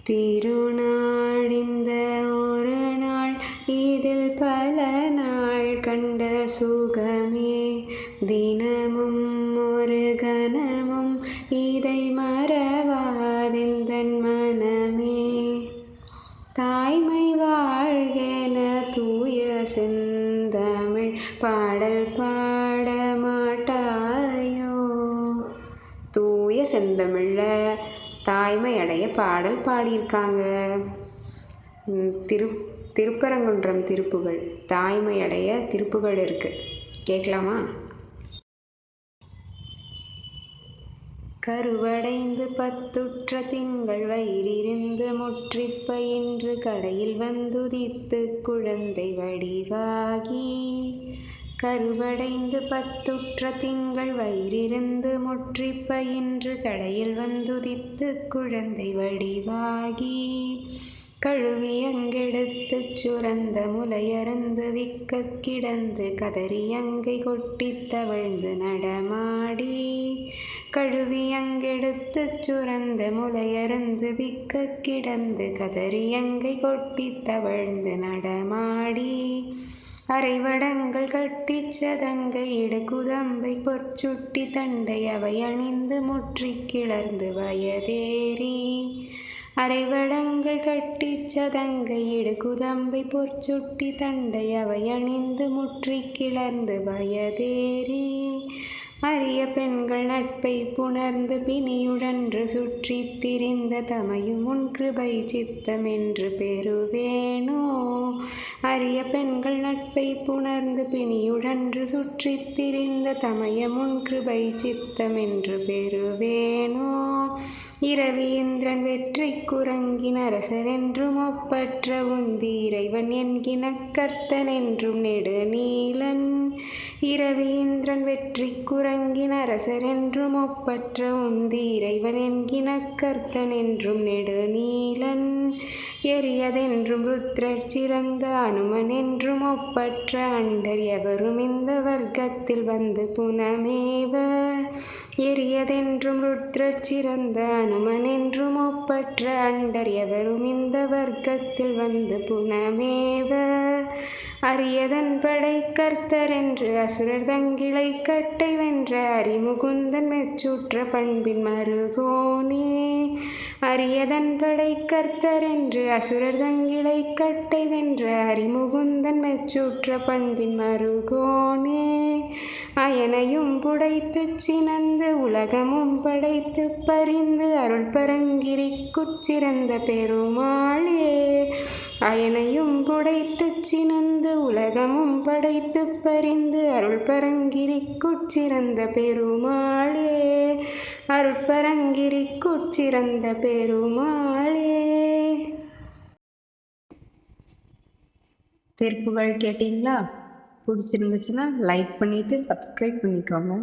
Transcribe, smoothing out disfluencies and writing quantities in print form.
திருநாள் இந்த ஒரு நாள் இதில் பல நாள் கண்ட சுகமே தினமும் ஒரு கணமும் இதை மறவாதெந்தன் மனமே. தாய்மை வாழ்கென தூய செந்தமிழ் பாடல் பாட மாட்டாயோ. தூய செந்தமிழில் தாய்மை அடைய பாடல் பாடியிருக்காங்க. திருப்பரங்குன்றம் திருப்புகழ் தாய்மை அடைய திருப்புகழ் இருக்குது, கேட்கலாமா? கருவடைந்து பத்துற்ற திங்கள் வயிறிருந்து முற்றிப்ப என்று கடையில் வந்துதித்து குழந்தை வடிவாகி. கருவடைந்து பத்துற்ற திங்கள் வயிறிருந்து முற்றிப்ப என்று கடையில் வந்துதித்து குழந்தை வடிவாகி. கழுவி அங்கெடுத்துச் சுரந்த முலையறந்து விக்க கிடந்து கதறி அங்கை கொட்டித் தவழ்ந்து நடமாடி. கழுவி அங்கெடுத்துச் சுரந்த முலையறந்து விக்க கிடந்து கதறி அங்கை கொட்டித் தவழ்ந்து நடமாடி. அரைவடங்கள் கட்டிச் சதங்கை இடுகுதம்பை பொற்சுட்டி தண்டை அவை அணிந்து முற்றி கிளர்ந்து வயதேறி. அரைவடங்கள் கட்டிச் சதங்கை இடுகுதம்பை பொற்சுட்டி தண்டை அவை அணிந்து முற்றி கிளர்ந்து வயதேறி. அரிய பெண்கள் நட்பை புணர்ந்து பிணியுடன்று சுற்றித் திரிந்த தமையும் உன் கிருபை சித்தம் என்று பெறுவேனோ. அரிய பெண்கள் நட்பை புணர்ந்து பிணியுடன்று சுற்றித் திரிந்த தமையும் உன் கிருபை சித்தம் என்று பெறுவேனோ. இரவி இந்திரன் வெற்றி குரங்கின் அரசர் என்றும் ஒப்பற்ற உந்தி இறைவன் என்கின கர்த்தன் என்றும் நெடுநீலன். இரவி இந்திரன் வெற்றி குரங்கின் அரசர் என்றும் ஒப்பற்ற உந்தி இறைவன் என்கின கர்த்தன் என்றும் நெடுநீலன். எரியதென்றும் ருத்ரர் சிறந்த அனுமன் என்றும் ஒப்பற்ற அண்டர் எவரும் இந்த வர்க்கத்தில் வந்து புனமேவ. எரியதென்றும் ருத்ரர் சிறந்த அனுமன் என்றும் ஒப்பற்ற அண்டர் எவரும் இந்த வர்க்கத்தில் வந்து புனமேவ. அரியதன் படை கர்த்தர் என்று அசுரர் தங்கிளை கட்டை வென்ற அரிமுகுந்தன் மெச்சுற்ற பண்பின் மருகோனே. அரியதன் படை கர்த்தர் என்று அசுரர் தங்கிளை கட்டை வென்ற அரிமுகுந்தன் மெச்சுற்ற பண்பின் மருகோனே. அயனையும் புடைத்துச் சினந்து உலகமும் படைத்து பறிந்து அருள் பரங்கிரிக்குச் சிறந்த பெருமாளே. அயனையும் புடைத்துச் சினந்து உலகமும் படைத்து பறிந்து அருள் பரங்கிரிக்குச் சிறந்த பெருமாளே. அருட்பரங்கிரிக்குச் சிறந்த பெருமாளே. திருப்புகழ் கேட்டிங்களா? பிடிச்சிருந்துச்சுன்னா லைக் பண்ணிவிட்டு சப்ஸ்கிரைப் பண்ணிக்கோங்க.